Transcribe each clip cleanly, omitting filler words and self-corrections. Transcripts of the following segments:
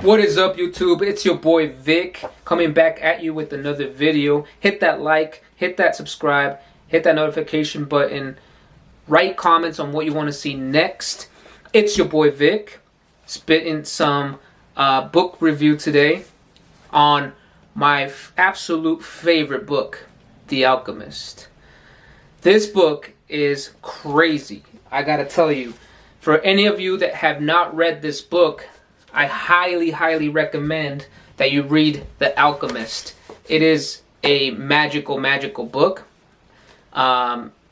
What is up, YouTube? It's your boy Vic coming back at you with another video. Hit that like, hit that subscribe, hit that notification button, write comments on what you want to see next. It's your boy Vic spitting some book review today on my absolute favorite book, The Alchemist. This book is crazy. I gotta tell you, for any of you that have not read this book, I highly recommend that you read The Alchemist. It is a magical book.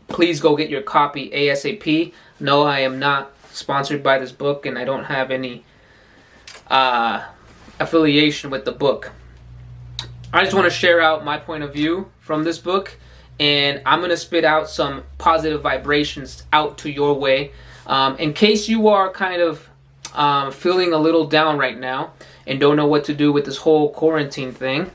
Please go get your copy ASAP. No, I am not sponsored by this book, and I don't have any affiliation with the book. I just want to share out my point of view from this book, and I'm going to spit out some positive vibrations out to your way. In case you are kind of feeling a little down right now and don't know what to do with this whole quarantine thing,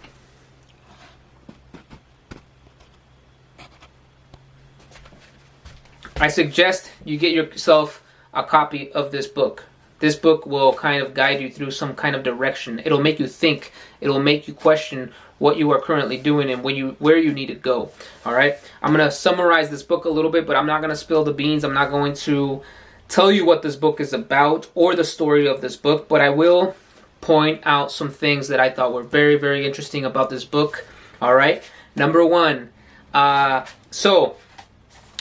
I suggest you get yourself a copy of this book. This book will kind of guide you through some kind of direction. It'll make you think. It'll make you question what you are currently doing and where you need to go. All right? I'm going to summarize this book a little bit, but I'm not going to spill the beans. I'm not going to tell you what this book is about or the story of this book, but I will point out some things that I thought were very interesting about this book. All right? Number one, so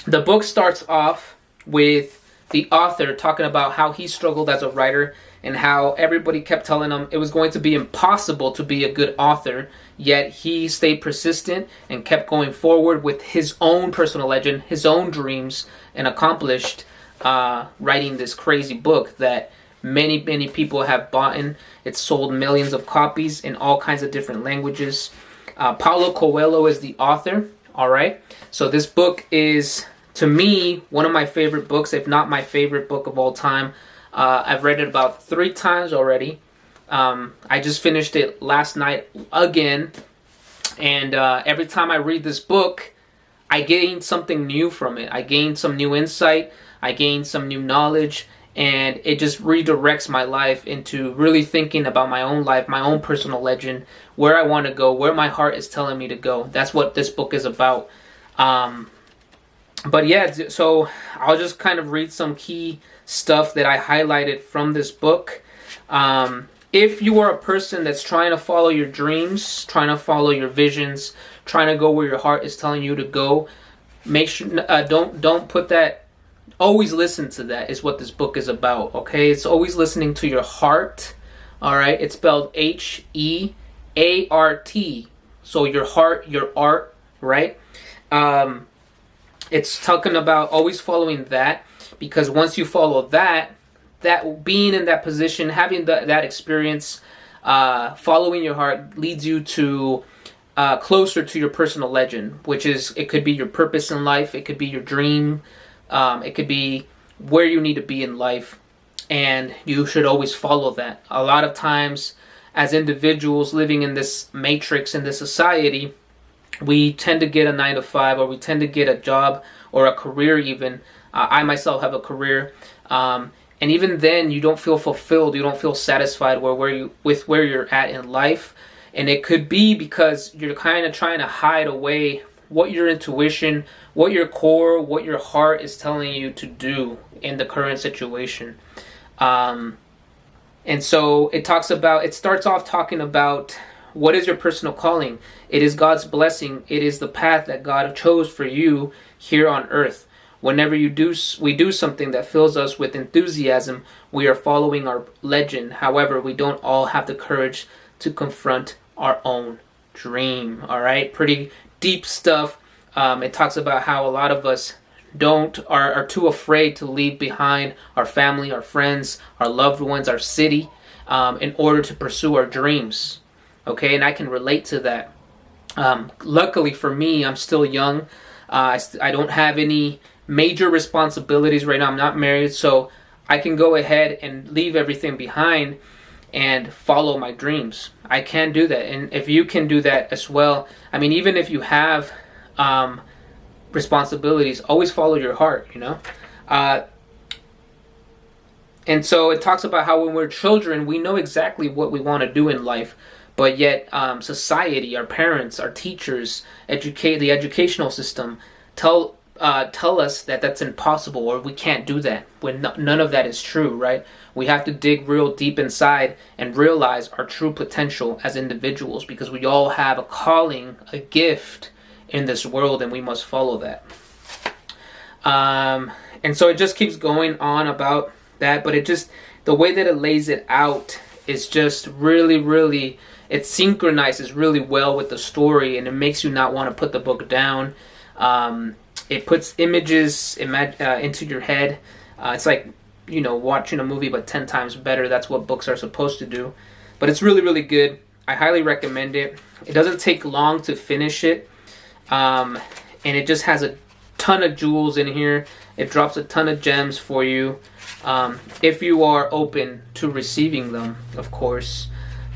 the book starts off with the author talking about how he struggled as a writer and how everybody kept telling him it was going to be impossible to be a good author, yet he stayed persistent and kept going forward with his own personal legend, his own dreams, and accomplished writing this crazy book that many people have bought in. It's sold millions of copies in all kinds of different languages. Paulo Coelho is the author. All right, so this book is, to me, one of my favorite books, if not my favorite book of all time. I've read it about 3 times already. I just finished it last night again, and every time I read this book, I gain something new from it. I gain some new insight. I gain some new knowledge, and it just redirects my life into really thinking about my own life, my own personal legend, where I want to go, where my heart is telling me to go. That's what this book is about. But yeah, so I'll just kind of read some key stuff that I highlighted from this book. If you are a person that's trying to follow your dreams, trying to follow your visions, trying to go where your heart is telling you to go, make sure don't put that. Always listen to that is what this book is about. Okay, it's always listening to your heart. All right, it's spelled Heart. So your heart, your art, right? It's talking about always following that, because once you follow that being in that position, having that experience, following your heart leads you to closer to your personal legend, which is, it could be your purpose in life, it could be your dream, it could be where you need to be in life, and you should always follow that. A lot of times, as individuals living in this matrix, in this society, we tend to get a 9-to-5, or we tend to get a job or a career even. I myself have a career, and even then you don't feel fulfilled, you don't feel satisfied with where you're at in life. And it could be because you're kind of trying to hide away what your intuition, what your core, what your heart is telling you to do in the current situation. And so it starts off talking about, what is your personal calling? It is God's blessing. It is the path that God chose for you here on earth. Whenever we do something that fills us with enthusiasm, we are following our legend. However, we don't all have the courage to confront our own dream. All right, pretty deep stuff. It talks about how a lot of us are too afraid to leave behind our family, our friends, our loved ones, our city, in order to pursue our dreams. Okay, and I can relate to that. Luckily for me, I'm still young. I don't have any major responsibilities right now. I'm not married, so I can go ahead and leave everything behind and follow my dreams. I can do that, and if you can do that as well, I mean, even if you have responsibilities, always follow your heart, you know. And so it talks about how when we're children, we know exactly what we want to do in life, but yet society, our parents, our teachers, the educational system tell us that that's impossible or we can't do that. When none of that is true, right? We have to dig real deep inside and realize our true potential as individuals, because we all have a calling, a gift in this world, and we must follow that. And so it just keeps going on about that, but the way that it lays it out is just really, really, it synchronizes really well with the story, and it makes you not want to put the book down. It puts images into your head. It's like, watching a movie, but 10 times better. That's what books are supposed to do. But it's really, really good. I highly recommend it. It doesn't take long to finish it. And it just has a ton of jewels in here. It drops a ton of gems for you. If you are open to receiving them, of course.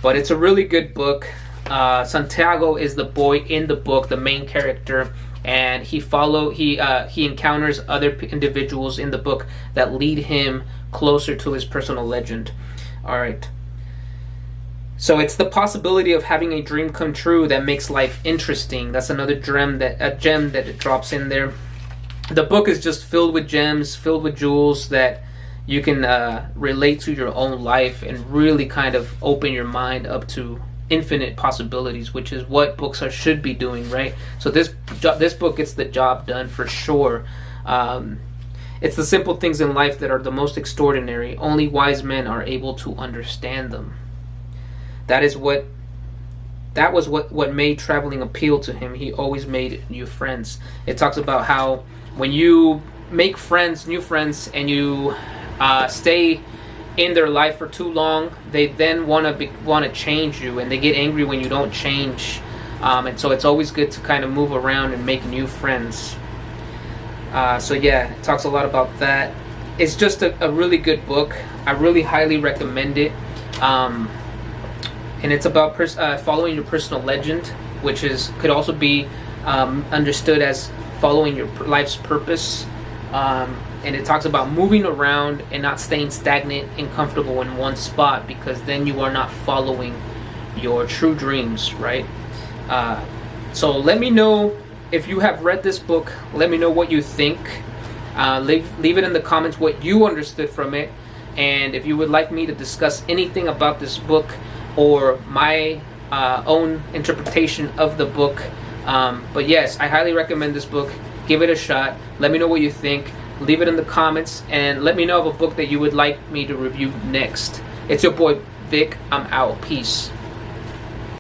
But it's a really good book. Santiago is the boy in the book, the main character, and he encounters other individuals in the book that lead him closer to his personal legend. All right. So it's the possibility of having a dream come true that makes life interesting. That's another gem that it drops in there. The book is just filled with gems, filled with jewels that you can relate to your own life and really kind of open your mind up to infinite possibilities, which is what books should be doing, right? So this book gets the job done for sure. It's the simple things in life that are the most extraordinary. Only wise men are able to understand them. That was what made traveling appeal to him. He always made new friends. It talks about how when you make new friends, and you stay in their life for too long, they then want to change you, and they get angry when you don't change. And so it's always good to kind of move around and make new friends. So yeah, it talks a lot about that. It's just a really good book. I really highly recommend it. And it's about following your personal legend, which could also be understood as following your life's purpose. And it talks about moving around and not staying stagnant and comfortable in one spot, because then you are not following your true dreams, right? So let me know if you have read this book. Let me know what you think. Leave it in the comments what you understood from it, and if you would like me to discuss anything about this book or my own interpretation of the book. But yes, I highly recommend this book. Give it a shot. Let me know what you think. Leave it in the comments, and let me know of a book that you would like me to review next. It's your boy Vic. I'm out. Peace.